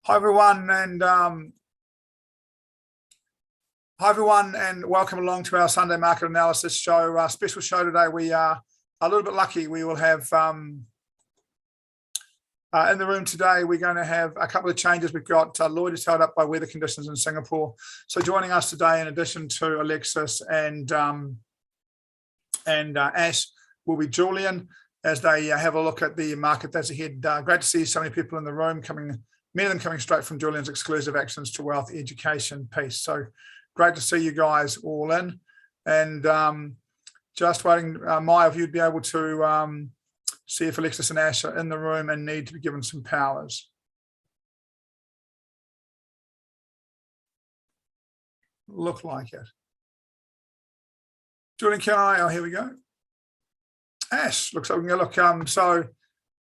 Hi everyone, and welcome along to our Sunday market analysis show. Special show today. We are a little bit lucky. We will have in the room today. We're going to have a couple of changes. We've got Lloyd is held up by weather conditions in Singapore. So joining us today, in addition to Alexis and Ash, will be Julian as they have a look at the market that's ahead. Great to see so many people in the room many of them coming straight from Julian's exclusive Actions to Wealth education piece. So great to see you guys all in. And just waiting, Maya, if you'd be able to see if Alexis and Ash are in the room and need to be given some powers. Look like it. Julian, can I? Oh, here we go. Ash, looks like we can go look. So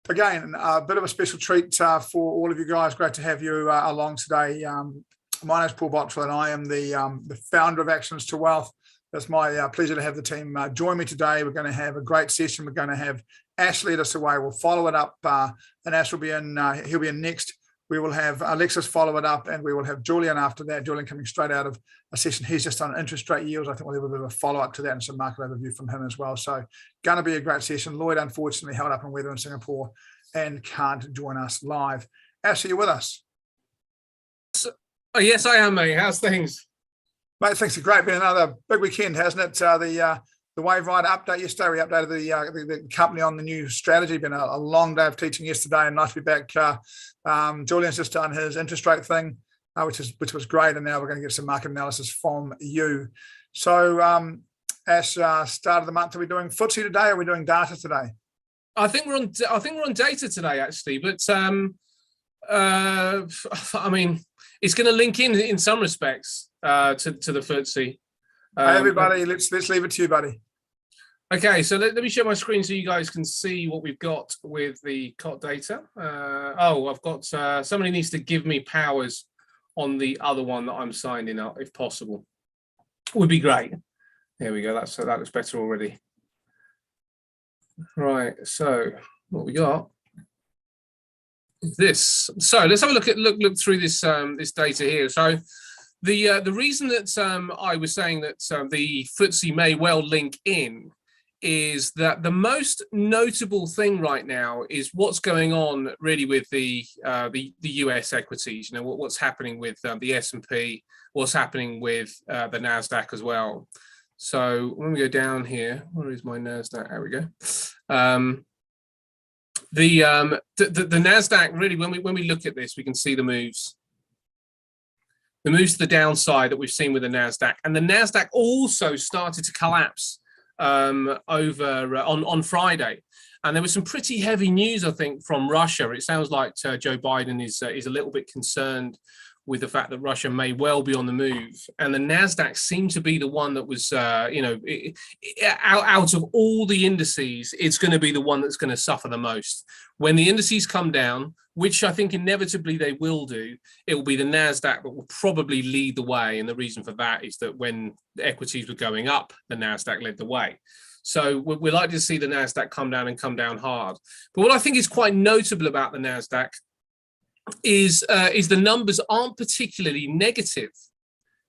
again, a bit of a special treat for all of you guys. Great to have you along today. My name is Paul Bottrell, and I am the founder of Actions to Wealth. It's my pleasure to have the team join me today. We're going to have a great session. We're going to have Ash lead us away. We'll follow it up, and Ash will be in. He'll be in next. We will have Alexis follow it up, and we will have Julian after that. Julian coming straight out of a session. He's just on interest rate yields. I think we'll have a bit of a follow-up to that and some market overview from him as well. So going to be a great session. Lloyd, unfortunately, held up in weather in Singapore and can't join us live. Ash, are you with us? Oh, yes, I am, mate. How's things? Mate, things are great. Been another big weekend, hasn't it? The Wave Rider update yesterday. We updated the company on the new strategy. Been a long day of teaching yesterday, and nice to be back. Julian's just done his interest rate thing, which was great, and now we're going to get some market analysis from you. So, Ash, start of the month, are we doing FTSE today, or are we doing data today? I think we're on data today, actually, but I mean, it's going to link in some respects to the FTSE. Hey everybody, let's leave it to you, buddy. Okay, so let me share my screen so you guys can see what we've got with the COT data. I've got somebody needs to give me powers on the other one that I'm signing up, if possible. Would be great. There we go. That looks better already. Right. So what we got is this. So let's have a look through this this data here. So the reason that I was saying that the FTSE may well link in is that the most notable thing right now is what's going on really with the US equities. You know, what's happening with the S&P, what's happening with the NASDAQ as well. So when we go down here, where is my NASDAQ? There we go. The NASDAQ really, when we look at this, we can see the moves to the downside that we've seen with the NASDAQ, and the NASDAQ also started to collapse on Friday, and there was some pretty heavy news, I think, from Russia. It sounds like Joe Biden is a little bit concerned with the fact that Russia may well be on the move, and the NASDAQ seemed to be the one that was, out of all the indices, it's going to be the one that's going to suffer the most. When the indices come down, which I think inevitably they will do, it will be the NASDAQ that will probably lead the way, and the reason for that is that when the equities were going up, the NASDAQ led the way. So we're likely to see the NASDAQ come down and come down hard. But what I think is quite notable about the NASDAQ is the numbers aren't particularly negative.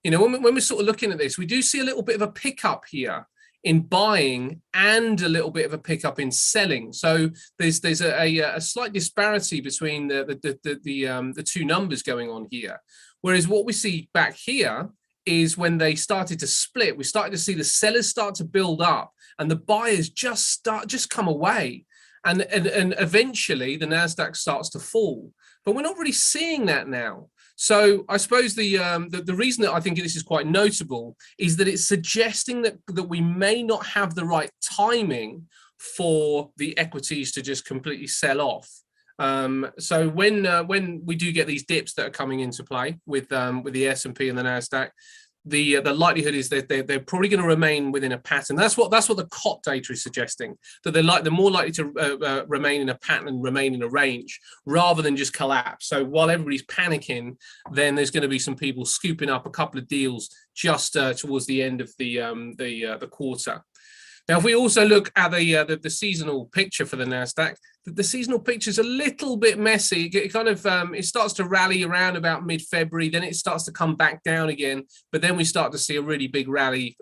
You know, when we're sort of looking at this, we do see a little bit of a pickup here in buying and a little bit of a pickup in selling. So there's a slight disparity between the two numbers going on here. Whereas what we see back here is when they started to split, we started to see the sellers start to build up and the buyers just come away, and eventually the NASDAQ starts to fall. But we're not really seeing that now. So I suppose the reason that I think this is quite notable is that it's suggesting that we may not have the right timing for the equities to just completely sell off. So when we do get these dips that are coming into play with the S&P and the NASDAQ, the likelihood is that they're probably going to remain within a pattern. That's what the COT data is suggesting, that they're more likely to remain in a pattern and remain in a range rather than just collapse. So while everybody's panicking, then there's going to be some people scooping up a couple of deals just towards the end of the quarter. Now, if we also look at the seasonal picture for the Nasdaq, the seasonal picture is a little bit messy. It kind of it starts to rally around about mid-February, then it starts to come back down again. But then we start to see a really big rally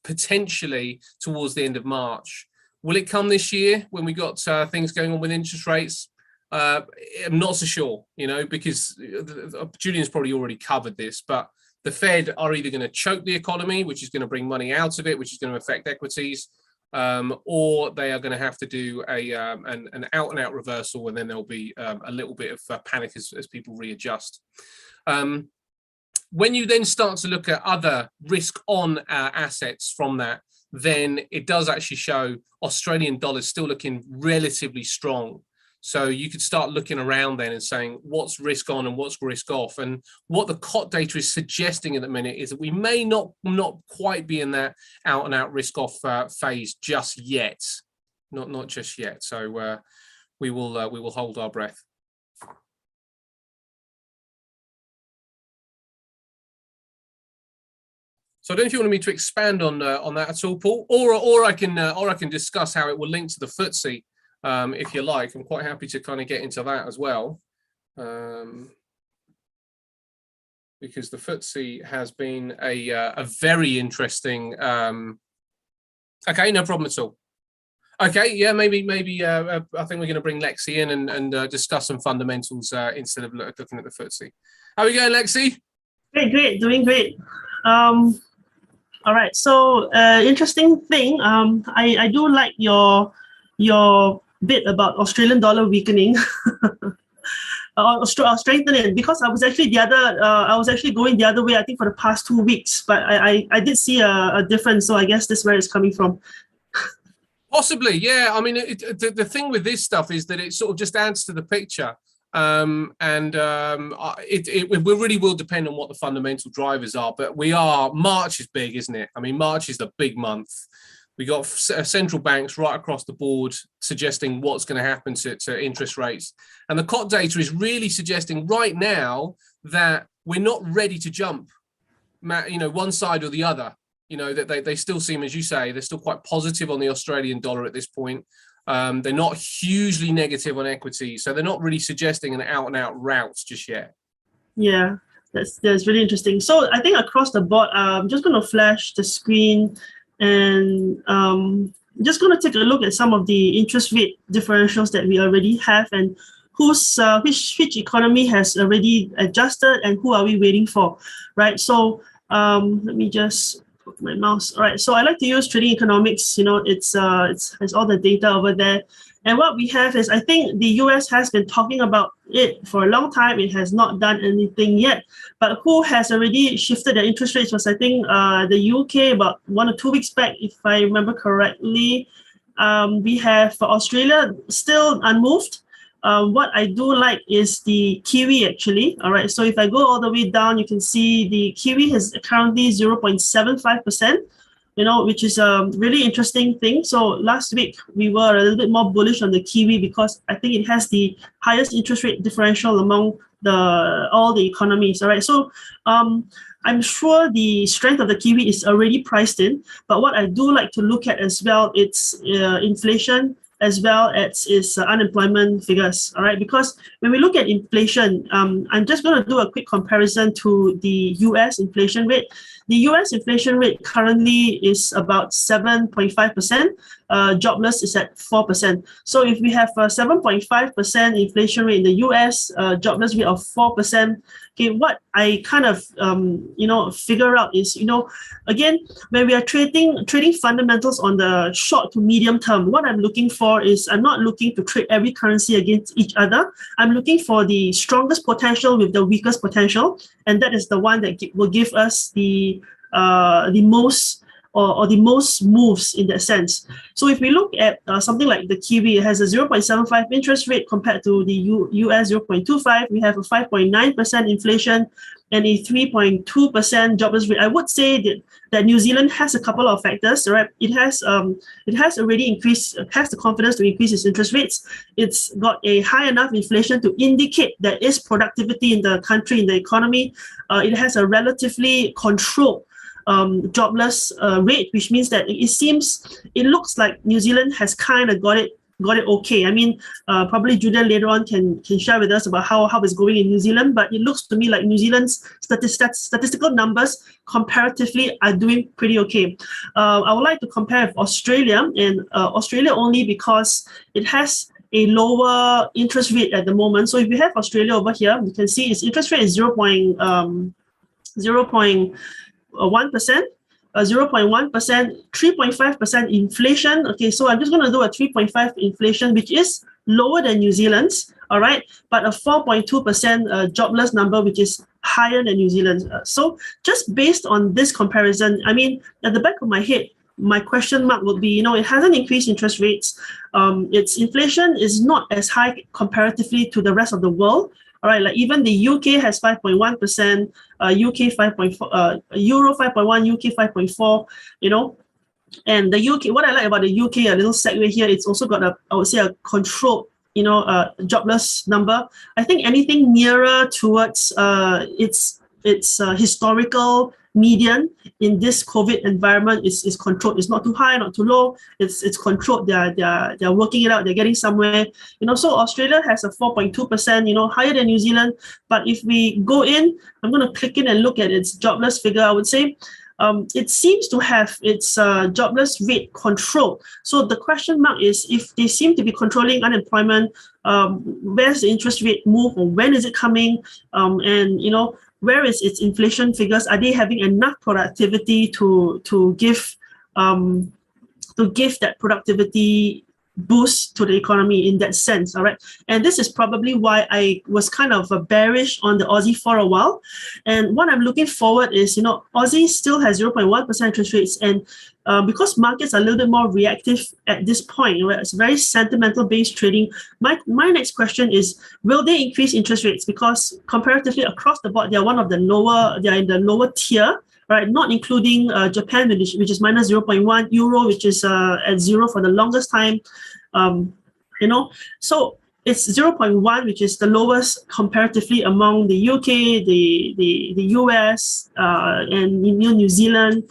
potentially towards the end of March. Will it come this year when we got things going on with interest rates? I'm not so sure, because Julian's probably already covered this, but the Fed are either going to choke the economy, which is going to bring money out of it, which is going to affect equities, or they are going to have to do an out-and-out reversal, and then there'll be a little bit of panic as people readjust. When you then start to look at other risk-on assets from that, then it does actually show Australian dollars still looking relatively strong. So you could start looking around then and saying what's risk on and what's risk off. And what the COT data is suggesting at the minute is that we may not quite be in that out and out risk off phase just yet, not just yet. So we will hold our breath. So I don't know if you wanted me to expand on that at all, Paul, or I can discuss how it will link to the FTSE. If you like. I'm quite happy to kind of get into that as well, because the FTSE has been a very interesting. Okay, no problem at all. Okay, yeah, maybe I think we're going to bring Lexi in and discuss some fundamentals instead of looking at the FTSE. How are we going, Lexi? Great, doing great. All right, so interesting thing. I do like your bit about Australian dollar weakening or strengthening, because I was actually going the other way, I think, for the past 2 weeks, but I did see a difference, so I guess that's where it's coming from. Possibly, yeah. I mean, the thing with this stuff is that it sort of just adds to the picture, it really will depend on what the fundamental drivers are, but March is big, isn't it? I mean, March is the big month. We got central banks right across the board suggesting what's going to happen to interest rates. And the COT data is really suggesting right now that we're not ready to jump, one side or the other. That they still seem, as you say, they're still quite positive on the Australian dollar at this point. They're not hugely negative on equity. So they're not really suggesting an out-and-out rout just yet. Yeah, that's really interesting. So I think across the board, I'm just going to flash the screen. And just going to take a look at some of the interest rate differentials that we already have, and which economy has already adjusted and who are we waiting for, right? So let me just put my mouse. All right, so I like to use trading economics. It's has all the data over there. And what we have is, I think the US has been talking about it for a long time. It has not done anything yet. But who has already shifted the interest rates was, I think, the UK about 1 or 2 weeks back, if I remember correctly. We have for Australia still unmoved. What I do like is the Kiwi, actually. All right, so if I go all the way down, you can see the Kiwi is currently 0.75%. Which is a really interesting thing. So last week, we were a little bit more bullish on the Kiwi because I think it has the highest interest rate differential among all the economies. All right, so I'm sure the strength of the Kiwi is already priced in, but what I do like to look at as well, it's inflation as well as its unemployment figures, all right? Because when we look at inflation, I'm just going to do a quick comparison to the US inflation rate. The US inflation rate currently is about 7.5%. Jobless is at 4%. So if we have a 7.5% inflation rate in the US, jobless rate of 4%, okay, what I kind of figure out is, again, when we are trading fundamentals on the short to medium term, what I'm looking for is, I'm not looking to trade every currency against each other. I'm looking for the strongest potential with the weakest potential, and that is the one that will give us the most or the most moves in that sense. So if we look at something like the Kiwi, it has a 0.75 interest rate compared to the US 0.25. We have a 5.9% inflation and a 3.2% jobless rate. I would say that New Zealand has a couple of factors, right? It has already has the confidence to increase its interest rates. It's got a high enough inflation to indicate there is productivity in the country, in the economy. It has a relatively controlled jobless rate, which means that it looks like New Zealand has kind of got it okay. I mean, probably Julian later on can share with us about how it's going in New Zealand, but it looks to me like New Zealand's statistical numbers comparatively are doing pretty okay. I would like to compare with Australia, and Australia only because it has a lower interest rate at the moment. So if we have Australia over here, you can see its interest rate is 0.1%, 0.1%, 3.5% inflation. Okay, so I'm just going to do a 3.5 inflation, which is lower than New Zealand's, all right, but a 4.2% jobless number, which is higher than New Zealand's. So just based on this comparison, I mean, at the back of my head, my question mark would be, it hasn't increased interest rates. Its inflation is not as high comparatively to the rest of the world. All right, like even the UK has 5.1%, UK 5.4, Euro 5.1, UK 5.4, and the UK, what I like about the UK, a little segue here, it's also got I would say a controlled, jobless number. I think anything nearer towards its historical median in this COVID environment is controlled. It's not too high, not too low. It's controlled. They're working it out. They're getting somewhere. So Australia has a 4.2%, higher than New Zealand. But if we go in, I'm going to click in and look at its jobless figure. I would say it seems to have its jobless rate controlled. So the question mark is, if they seem to be controlling unemployment, where's the interest rate move, or when is it coming? And where is its inflation figures? Are they having enough productivity to give that productivity boost to the economy in that sense? All right, and this is probably why I was kind of bearish on the Aussie for a while. And what I'm looking forward is, Aussie still has 0.1% interest rates, and because markets are a little bit more reactive at this point, it's very sentimental based trading. My next question is, will they increase interest rates? Because comparatively across the board, they are in the lower tier, right? Not including Japan, which is minus 0.1, Euro, which is at 0 for the longest time. So it's 0.1, which is the lowest comparatively among the UK, the US, and New Zealand,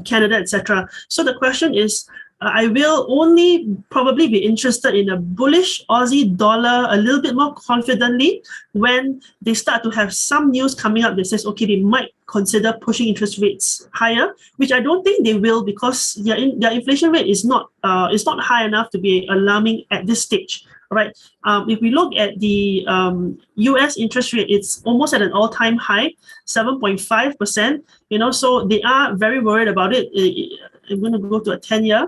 Canada, etc. So the question is, I will only probably be interested in a bullish Aussie dollar a little bit more confidently when they start to have some news coming up that says, okay, they might consider pushing interest rates higher, which I don't think they will, because their inflation rate is not high enough to be alarming at this stage. All right. If we look at the US interest rate, it's almost at an all-time high, 7.5%. So they are very worried about it. I'm going to go to a 10-year.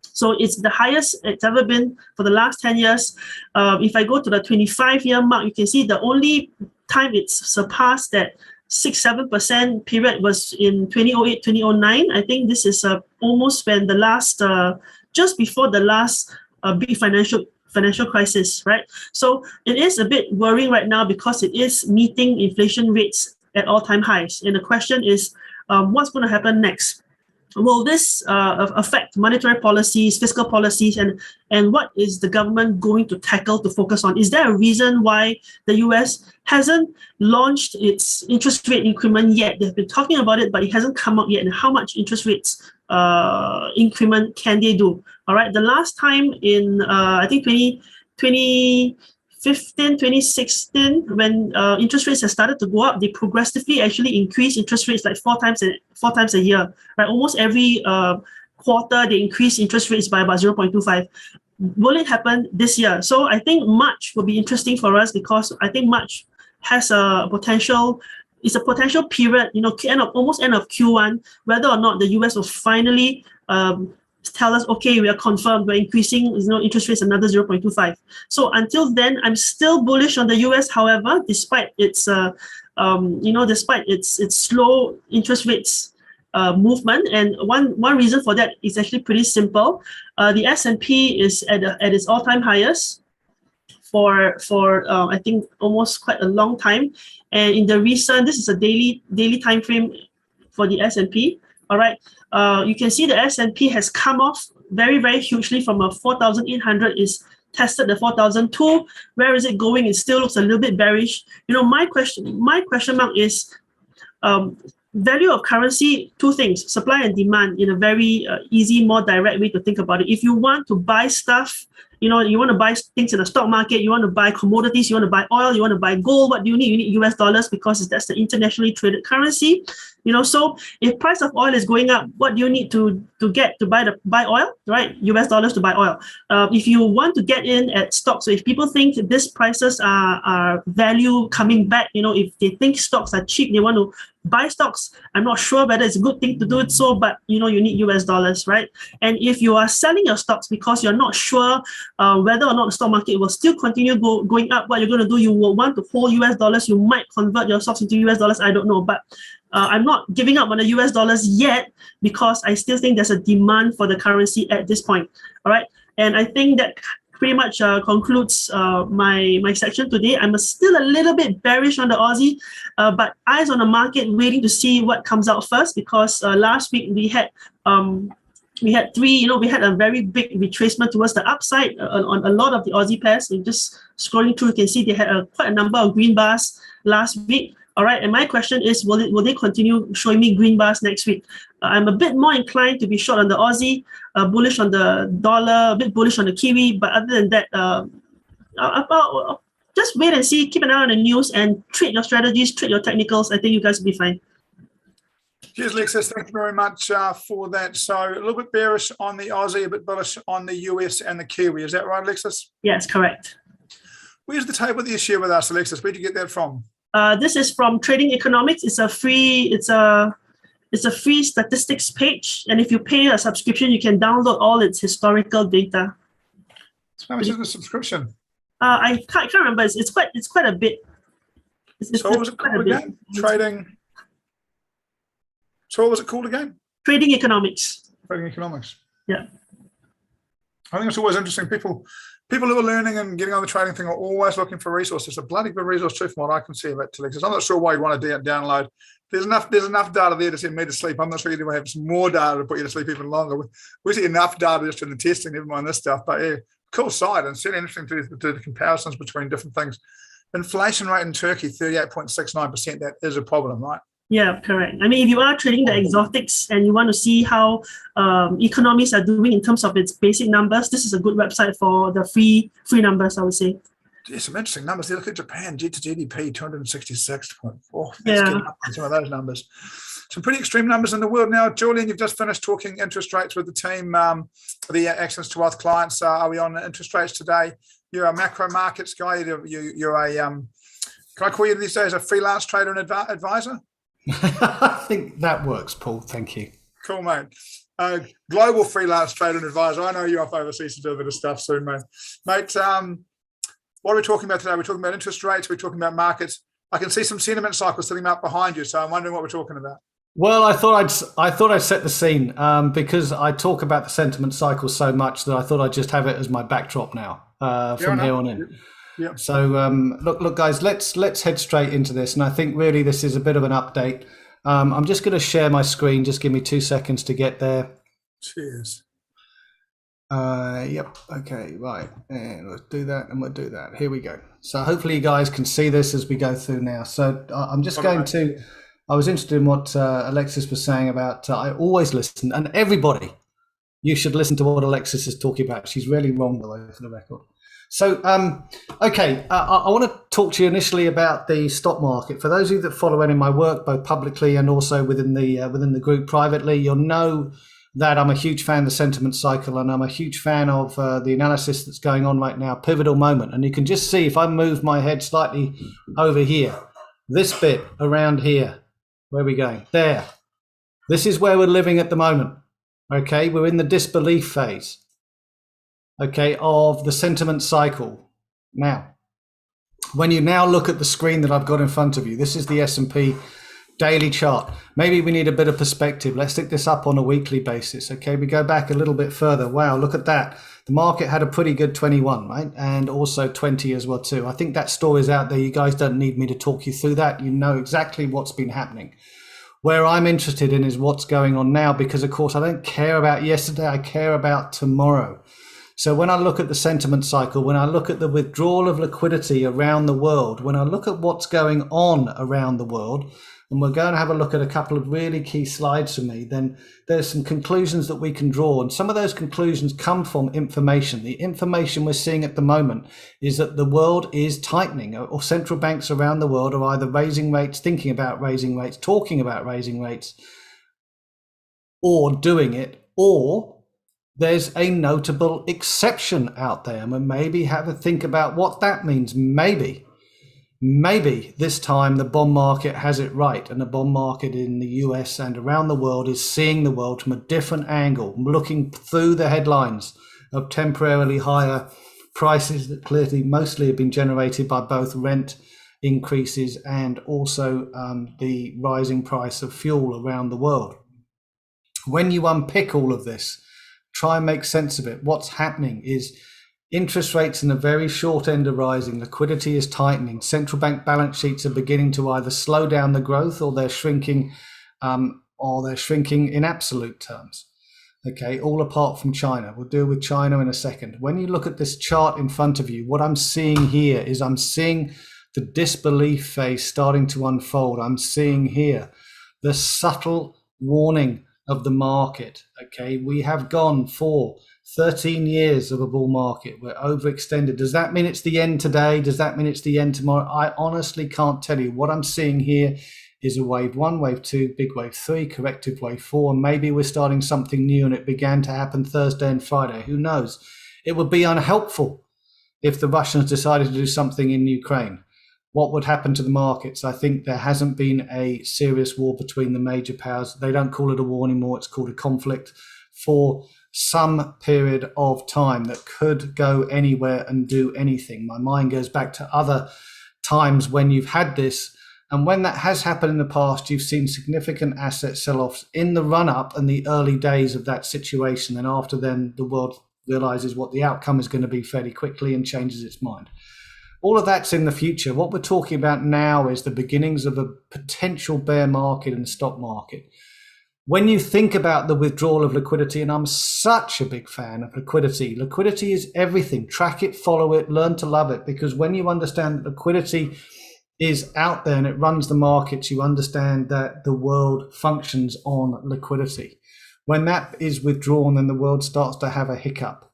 So it's the highest it's ever been for the last 10 years. If I go to the 25-year mark, you can see the only time it's surpassed that 6-7% period was in 2008, 2009. I think this is almost when the last, just before the last big financial crisis, right? So it is a bit worrying right now because it is meeting inflation rates at all-time highs. And the question is, what's going to happen next? Will this affect monetary policies, fiscal policies, and what is the government going to tackle to focus on? Is there a reason why the US hasn't launched its interest rate increment yet? They've been talking about it, but it hasn't come out yet. And how much interest rates increment can they do? All right, the last time in I think 2015, 2016, when interest rates have started to go up, they progressively actually increase interest rates like four times a year. Right, almost every quarter they increase interest rates by about 0.25. Will it happen this year? So I think March will be interesting for us, because I think March has a potential. It's a potential period, end of Q1, whether or not the US will finally tell us, okay, we are confirmed, we're increasing interest rates another 0.25. So until then, I'm still bullish on the US. However, despite its slow interest rates movement, and one reason for that is actually pretty simple. The S&P is at its all-time highest for I think almost quite a long time, and in the recent, this is a daily time frame for the S&P. All right, you can see the S&P has come off very, very hugely from a 4,800 is tested the 4,002. Where is it going? It still looks a little bit bearish. My question mark is, value of currency, two things, supply and demand, in a very easy, more direct way to think about it. If you want to buy stuff, you want to buy things in the stock market, you want to buy commodities, you want to buy oil, you want to buy gold, what do you need? You need US dollars because that's the internationally traded currency. So if price of oil is going up, what do you need to get to buy oil, right? US dollars to buy oil. If you want to get in at stocks, so if people think these prices are value coming back, if they think stocks are cheap, they want to buy stocks. I'm not sure whether it's a good thing to do it so, but you need US dollars, right? And if you are selling your stocks because you're not sure whether or not the stock market will still continue going up, what you're going to do, you will want to hold US dollars. You might convert your stocks into US dollars. I don't know, but I'm not giving up on the US dollars yet because I still think there's a demand for the currency at this point. All right. And I think that pretty much concludes my section today. I'm still a little bit bearish on the Aussie, but eyes on the market, waiting to see what comes out first, because last week we had we had a very big retracement towards the upside on a lot of the Aussie pairs. And just scrolling through, you can see they had quite a number of green bars last week. All right, and my question is, will they continue showing me green bars next week? I'm a bit more inclined to be short on the Aussie, bullish on the dollar, a bit bullish on the Kiwi. But other than that, just wait and see, keep an eye on the news, and treat your strategies, treat your technicals. I think you guys will be fine. Cheers, Alexis. Thank you very much for that. So a little bit bearish on the Aussie, a bit bullish on the US and the Kiwi. Is that right, Alexis? Yes, correct. Where's the table that you share with us, Alexis? Where'd you get that from? This is from Trading Economics. It's a free statistics page, and if you pay a subscription, you can download all its historical data. So how much is the subscription? I can't remember. It's quite a bit. So what was it called again? Trading. So what was it called again? Trading Economics. Trading Economics. Yeah. I think it's always interesting. People who are learning and getting on the trading thing are always looking for resources. It's a bloody good resource too, from what I can see about Alexis. I'm not sure why you'd want to download. There's enough data there to send me to sleep. I'm not sure you'd have some more data to put you to sleep even longer. We see enough data just in the testing, never mind this stuff. But yeah, cool site, and certainly interesting to do the comparisons between different things. Inflation rate in Turkey, 38.69%. That is a problem, right? Yeah, correct. I mean, if you are trading the exotics and you want to see how economies are doing in terms of its basic numbers, this is a good website for the free numbers, I would say. Yeah, some interesting numbers. Look at Japan, G to GDP, 266.4. Yeah. Some of those numbers. Some pretty extreme numbers in the world now. Julian, you've just finished talking interest rates with the team, the Access to Wealth clients. Are we on interest rates today? You're a macro markets guy. You're a, can I call you these days a freelance trader and advisor? I think that works, Paul. Thank you. Cool, mate. Global freelance trader and advisor. I know you're off overseas to do a bit of stuff soon, mate. Mate, what are we talking about today? We're talking about interest rates. We're talking about markets. I can see some sentiment cycles sitting up behind you, so I'm wondering what we're talking about. Well, I thought I'd set the scene because I talk about the sentiment cycle so much that I thought I'd just have it as my backdrop now from here on in. Yeah. So look, guys, let's head straight into this, and I think really this is a bit of an update. I'm just going to share my screen. Just give me 2 seconds to get there. Cheers. Yep. Okay. Right. And let's do that, and we'll do that. Here we go. So hopefully you guys can see this as we go through now. So I'm just going to. I was interested in what Alexis was saying about. I always listen, and everybody, you should listen to what Alexis is talking about. She's really wrong, by the way, for the record. So, okay, I want to talk to you initially about the stock market. For those of you that follow any of my work, both publicly and also within the group privately, you'll know that I'm a huge fan of the sentiment cycle, and I'm a huge fan of the analysis that's going on right now, pivotal moment. And you can just see if I move my head slightly over here, this bit around here, where are we going? There. This is where we're living at the moment. Okay, we're in the disbelief phase. Okay, of the sentiment cycle. Now, when you now look at the screen that I've got in front of you, this is the S&P daily chart. Maybe we need a bit of perspective. Let's stick this up on a weekly basis. Okay, we go back a little bit further. Wow, look at that. The market had a pretty good 21, right? And also 20 as well too. I think that story's out there. You guys don't need me to talk you through that. You know exactly what's been happening. Where I'm interested in is what's going on now, because of course I don't care about yesterday, I care about tomorrow. So when I look at the sentiment cycle, when I look at the withdrawal of liquidity around the world, when I look at what's going on around the world, and we're going to have a look at a couple of really key slides for me, then there's some conclusions that we can draw. And some of those conclusions come from information. The information we're seeing at the moment is that the world is tightening, or central banks around the world are either raising rates, thinking about raising rates, talking about raising rates, or doing it, or there's a notable exception out there. And we maybe have a think about what that means. Maybe this time the bond market has it right, and the bond market in the US and around the world is seeing the world from a different angle, looking through the headlines of temporarily higher prices that clearly mostly have been generated by both rent increases and also the rising price of fuel around the world. When you unpick all of this, try and make sense of it. What's happening is interest rates in the very short end are rising, liquidity is tightening, central bank balance sheets are beginning to either slow down the growth or they're shrinking in absolute terms. Okay, all apart from China. We'll deal with China in a second. When you look at this chart in front of you, what I'm seeing here is I'm seeing the disbelief phase starting to unfold. I'm seeing here the subtle warning of the market. Okay, we have gone for 13 years of a bull market. We're overextended. Does that mean it's the end today? Does that mean it's the end tomorrow? I honestly can't tell you. What I'm seeing here is a wave 1, wave 2, big wave 3, corrective wave 4, and maybe we're starting something new and it began to happen Thursday and Friday. Who knows? It would be unhelpful if the Russians decided to do something in Ukraine. What would happen to the markets? I think there hasn't been a serious war between the major powers. They don't call it a war anymore. It's called a conflict for some period of time that could go anywhere and do anything. My mind goes back to other times when you've had this. And when that has happened in the past, you've seen significant asset sell-offs in the run-up and the early days of that situation. And after then, the world realizes what the outcome is going to be fairly quickly and changes its mind. All of that's in the future. What we're talking about now is the beginnings of a potential bear market in the stock market. When you think about the withdrawal of liquidity, and I'm such a big fan of liquidity, liquidity is everything. Track it, follow it, learn to love it, because when you understand that liquidity is out there and it runs the markets, you understand that the world functions on liquidity. When that is withdrawn, then the world starts to have a hiccup.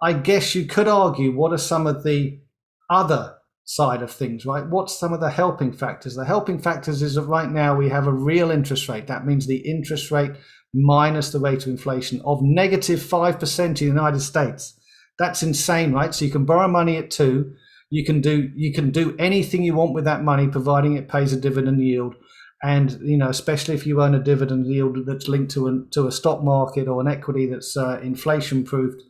I guess you could argue, what are some of the other side of things, right? What's some of the helping factors? The helping factors is that right now we have a real interest rate. That means the interest rate minus the rate of inflation of negative 5% in the United States. That's insane, right? So you can borrow money at 2. You can do anything you want with that money, providing it pays a dividend yield. And, especially if you earn a dividend yield that's linked to a stock market or an equity that's inflation proofed,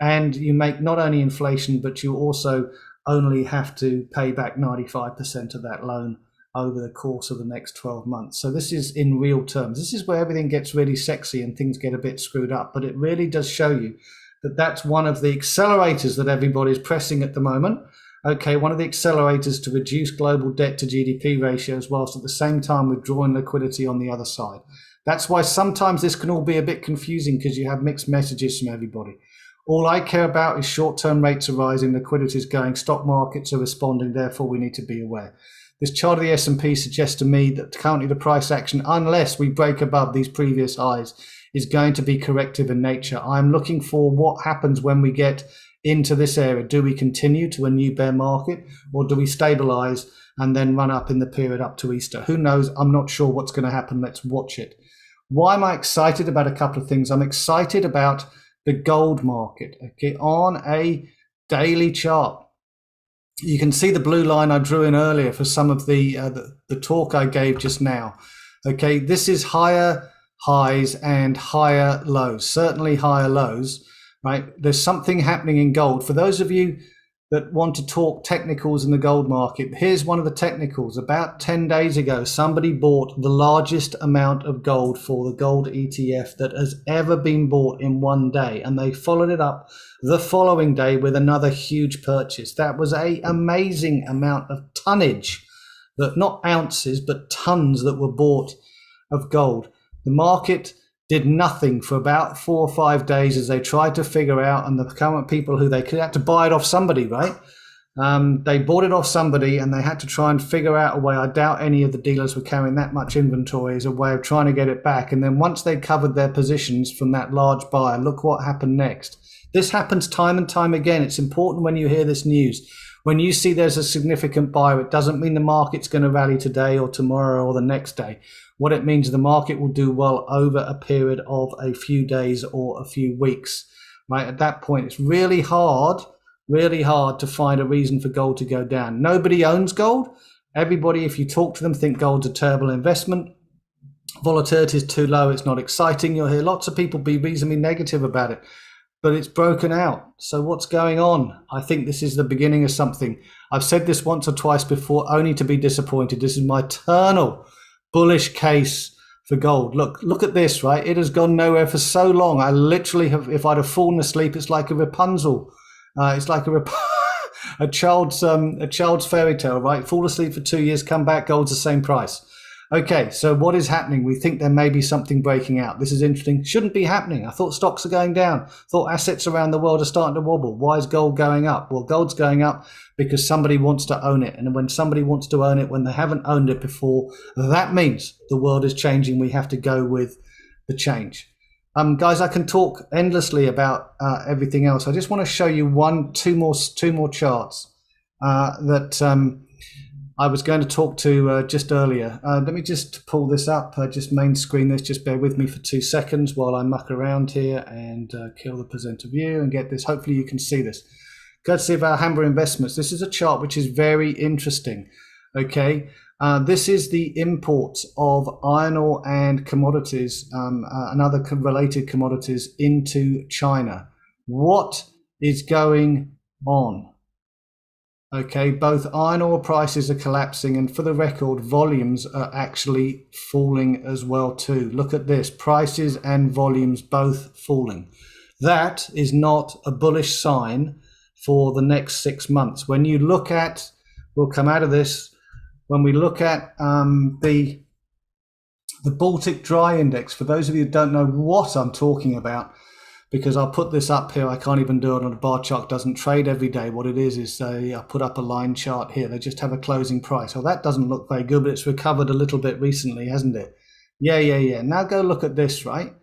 and you make not only inflation, but you also only have to pay back 95% of that loan over the course of the next 12 months. So this is in real terms. This is where everything gets really sexy and things get a bit screwed up, but it really does show you that that's one of the accelerators that everybody's pressing at the moment. Okay, one of the accelerators to reduce global debt to GDP ratios whilst at the same time withdrawing liquidity on the other side. That's why sometimes this can all be a bit confusing, because you have mixed messages from everybody. All I care about is short-term rates are rising, liquidity is going, stock markets are responding, therefore we need to be aware. This chart of the S&P suggests to me that currently the price action, unless we break above these previous highs, is going to be corrective in nature. I'm looking for what happens when we get into this area. Do we continue to a new bear market, or do we stabilize and then run up in the period up to Easter? Who knows? I'm not sure what's going to happen. Let's watch it. Why am I excited about a couple of things? I'm excited about the gold market. Okay, on a daily chart, you can see the blue line I drew in earlier for some of the talk I gave just now. Okay, this is higher highs and higher lows, certainly higher lows, right? There's something happening in gold. For those of you that want to talk technicals in the gold market, here's one of the technicals. About 10 days ago, somebody bought the largest amount of gold for the gold ETF that has ever been bought in one day. And they followed it up the following day with another huge purchase. That was an amazing amount of tonnage, that not ounces, but tons that were bought of gold. The market did nothing for about 4 or 5 days as they tried to figure out, and the current people who they had to buy it off somebody, right? They bought it off somebody and they had to try and figure out a way. I doubt any of the dealers were carrying that much inventory as a way of trying to get it back. And then once they covered their positions from that large buyer, look what happened next. This happens time and time again. It's important when you hear this news. When you see there's a significant buyer, it doesn't mean the market's going to rally today or tomorrow or the next day. What it means is the market will do well over a period of a few days or a few weeks, right? At that point, it's really hard to find a reason for gold to go down. Nobody owns gold. Everybody, if you talk to them, think gold's a terrible investment. Volatility is too low. It's not exciting. You'll hear lots of people be reasonably negative about it, but it's broken out. So what's going on? I think this is the beginning of something. I've said this once or twice before, only to be disappointed. This is my eternal bullish case for gold. Look at this, right? It has gone nowhere for so long. I literally have, if I'd have fallen asleep, it's like a Rapunzel. It's like a child's fairy tale, right? Fall asleep for 2 years, come back, gold's the same price. Okay, so what is happening? We think there may be something breaking out. This is interesting. Shouldn't be happening. I thought stocks are going down. Thought assets around the world are starting to wobble. Why is gold going up? Well, gold's going up because somebody wants to own it. And when somebody wants to own it, when they haven't owned it before, that means the world is changing. We have to go with the change. Guys, I can talk endlessly about everything else. I just want to show you two more charts that I was going to talk to just earlier. Let me just pull this up, just main screen this. Just bear with me for 2 seconds while I muck around here and kill the presenter view and get this. Hopefully you can see this. Courtesy of Alhambra Investments. This is a chart which is very interesting. Okay. This is the imports of iron ore and commodities and other related commodities into China. What is going on? Okay, both iron ore prices are collapsing, and for the record, volumes are actually falling as well too. Look at this, prices and volumes both falling. That is not a bullish sign for the next 6 months. When you look at, we'll come out of this, when we look at the Baltic Dry Index, for those of you who don't know what I'm talking about, because I'll put this up here, I can't even do it on a bar chart, doesn't trade every day. What it is I put up a line chart here. They just have a closing price. Well, that doesn't look very good, but it's recovered a little bit recently, hasn't it? Yeah. Now go look at this, right?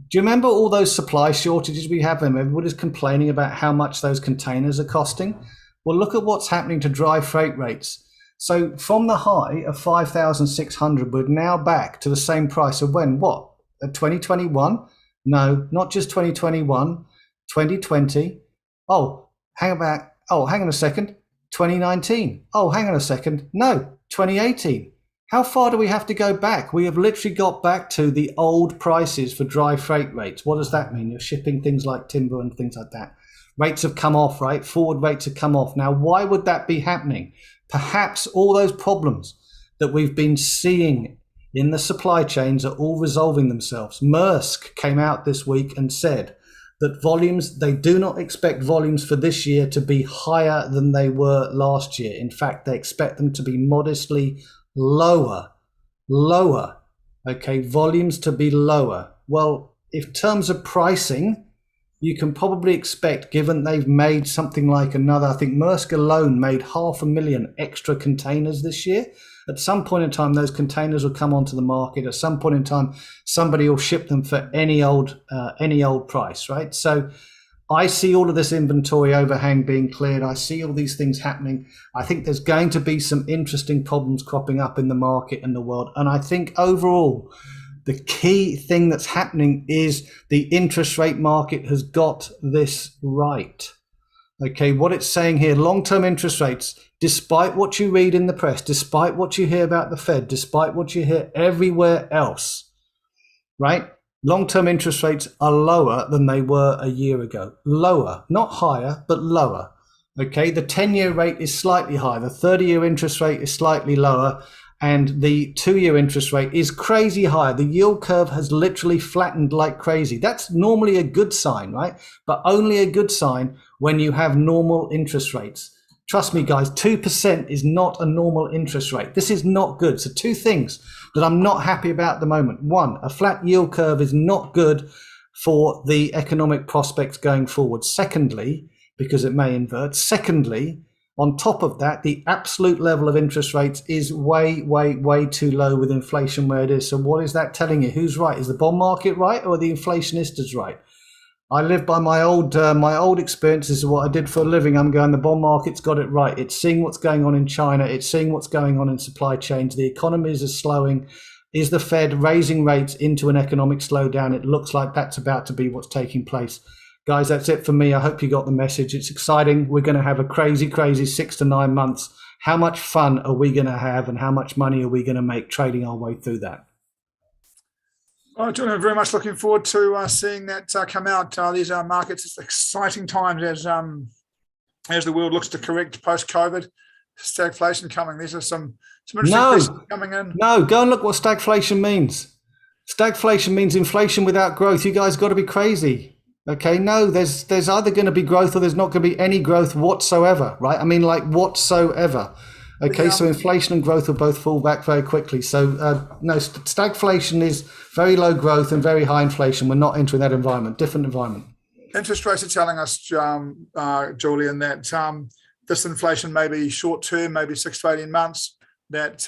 Do you remember all those supply shortages we have? Everybody's complaining about how much those containers are costing. Well, look at what's happening to dry freight rates. So from the high of 5,600, we're now back to the same price of when? What? 2021? No, not just 2021, 2020. Oh, hang on a second. 2019. Oh, hang on a second. No, 2018. How far do we have to go back? We have literally got back to the old prices for dry freight rates. What does that mean? You're shipping things like timber and things like that. Rates have come off, right? Forward rates have come off. Now, why would that be happening? Perhaps all those problems that we've been seeing in the supply chains are all resolving themselves. Maersk came out this week and said that volumes, they do not expect volumes for this year to be higher than they were last year. In fact, they expect them to be modestly lower. Okay, volumes to be lower. Well, in terms of pricing, you can probably expect, given they've made something like another, I think Maersk alone made 500,000 extra containers this year. At some point in time, those containers will come onto the market. At some point in time, somebody will ship them for any old price, right? So I see all of this inventory overhang being cleared. I see all these things happening. I think there's going to be some interesting problems cropping up in the market and the world. And I think overall, the key thing that's happening is the interest rate market has got this right. Okay, what it's saying here, long-term interest rates, despite what you read in the press, despite what you hear about the Fed, despite what you hear everywhere else, right? Long-term interest rates are lower than they were a year ago. Lower, not higher, but lower. Okay, the 10-year rate is slightly higher. The 30-year interest rate is slightly lower. And the 2-year interest rate is crazy high. The yield curve has literally flattened like crazy. That's normally a good sign, right? But only a good sign when you have normal interest rates. Trust me, guys, 2% is not a normal interest rate. This is not good. So two things that I'm not happy about at the moment. One, a flat yield curve is not good for the economic prospects going forward. Secondly, because it may invert. Secondly, on top of that, the absolute level of interest rates is way, way, way too low with inflation where it is. So what is that telling you? Who's right? Is the bond market right or are the inflationistas right? I live by my old experiences of what I did for a living. I'm going, the bond market's got it right. It's seeing what's going on in China. It's seeing what's going on in supply chains. The economies are slowing. Is the Fed raising rates into an economic slowdown? It looks like that's about to be what's taking place. Guys, that's it for me. I hope you got the message. It's exciting. We're going to have a crazy, crazy 6 to 9 months. How much fun are we going to have and how much money are we going to make trading our way through that? Well, Julian, I'm very much looking forward to seeing that come out. These are markets. It's exciting times as the world looks to correct post-COVID. Stagflation coming. These are some interesting coming in. No, go and look what stagflation means. Stagflation means inflation without growth. You guys got to be crazy. Okay, no, there's either going to be growth or there's not going to be any growth whatsoever, right? I mean, like whatsoever. Okay, so inflation and growth will both fall back very quickly. So no, stagflation is very low growth and very high inflation. We're not entering that environment, different environment. Interest rates are telling us, Julian, that this inflation may be short term, maybe 6 to 18 months, that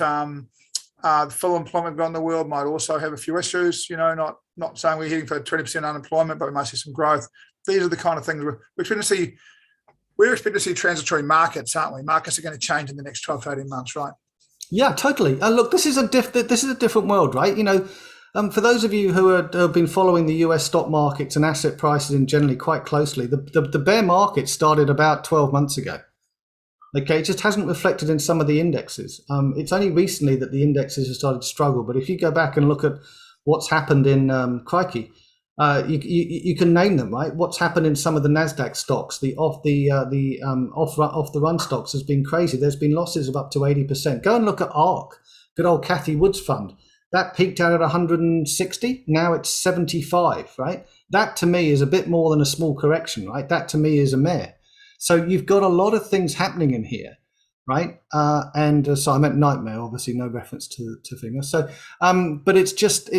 full employment around the world might also have a few issues, not saying we're heading for 20% unemployment, but we might see some growth. These are the kind of things we're expecting to see. We're expecting to see transitory markets, aren't we? Markets are going to change in the next 12 to 18 months, right? Yeah, totally. Look, this is a different world, right? For those of you who have been following the US stock markets and asset prices in generally quite closely, the bear market started about 12 months ago. Okay, it just hasn't reflected in some of the indexes. It's only recently that the indexes have started to struggle. But if you go back and look at what's happened in crikey, you can name them, right? What's happened in some of the Nasdaq stocks, the off the run stocks has been crazy. There's been losses of up to 80%. Go and look at ARK, good old Cathy Wood's fund. That peaked out at 160. Now it's 75, right? That to me is a bit more than a small correction, right? That to me is a mare. So you've got a lot of things happening in here, right? So I meant nightmare, obviously, no reference to Finger. So, but it's just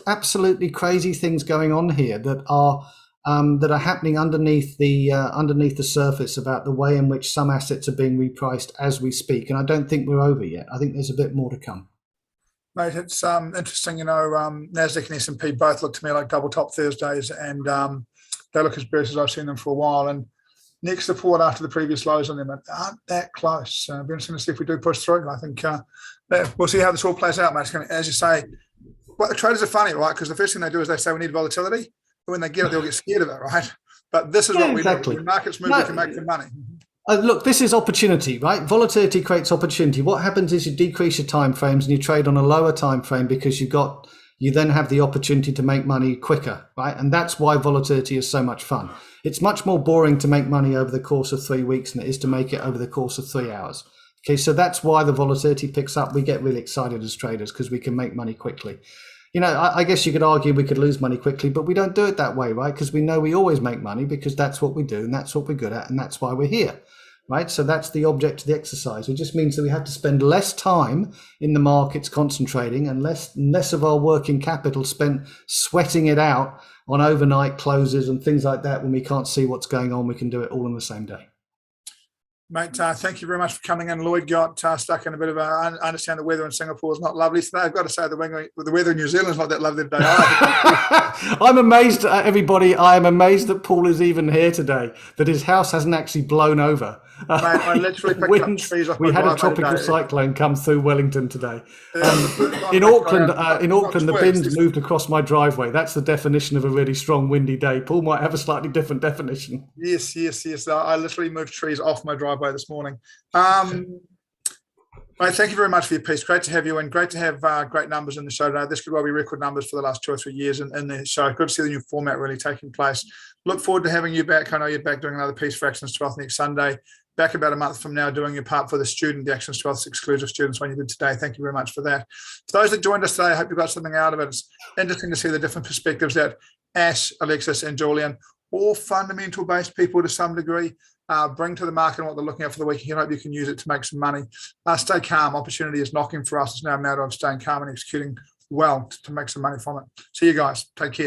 absolutely crazy things going on here that are happening underneath the surface about the way in which some assets are being repriced as we speak. And I don't think we're over yet. I think there's a bit more to come. Mate, it's interesting. Nasdaq and S&P both look to me like double top Thursdays, and they look as bearish as I've seen them for a while. And next support after the previous lows on them aren't that close. It'll be interesting to see if we do push through. I think we'll see how this all plays out, mate. It's going to, as you say, well, the traders are funny, right? Because the first thing they do is they say we need volatility. But when they get it, they'll get scared of it, right? But this is what we do. When markets move, we can make some money. Look, this is opportunity, right? Volatility creates opportunity. What happens is you decrease your time frames and you trade on a lower time frame because you then have the opportunity to make money quicker, right? And that's why volatility is so much fun. It's much more boring to make money over the course of 3 weeks than it is to make it over the course of 3 hours. Okay, so that's why the volatility picks up. We get really excited as traders because we can make money quickly. I guess you could argue we could lose money quickly, but we don't do it that way, right? Because we know we always make money because that's what we do and that's what we're good at and that's why we're here. Right, so that's the object of the exercise. It just means that we have to spend less time in the markets concentrating and less of our working capital spent sweating it out on overnight closes and things like that. When we can't see what's going on, we can do it all on the same day. Mate, thank you very much for coming in. Lloyd got stuck in a bit of I understand the weather in Singapore is not lovely today. I've got to say the weather in New Zealand is not that lovely today. I'm amazed at everybody. I am amazed that Paul is even here today, that his house hasn't actually blown over. Mate, I literally picked up trees off my driveway. We had a tropical cyclone come through Wellington today. In Auckland, the bins moved across my driveway. That's the definition of a really strong windy day. Paul might have a slightly different definition. Yes. I literally moved trees off my driveway this morning. Mate, thank you very much for your piece. Great to have you and great to have great numbers in the show today. This could well be record numbers for the last 2 or 3 years in the show. Good to see the new format really taking place. Look forward to having you back. I know you're back doing another piece for Actions 12th next Sunday. Back about a month from now doing your part for the student, the Actions 12th exclusive students one you did today. Thank you very much for that. For those that joined us today, I hope you got something out of it. It's interesting to see the different perspectives that Ash, Alexis and Julian, all fundamental-based people to some degree, bring to the market and what they're looking at for the weekend. I hope you can use it to make some money. Stay calm. Opportunity is knocking for us. It's now a matter of staying calm and executing well to make some money from it. See you guys. Take care.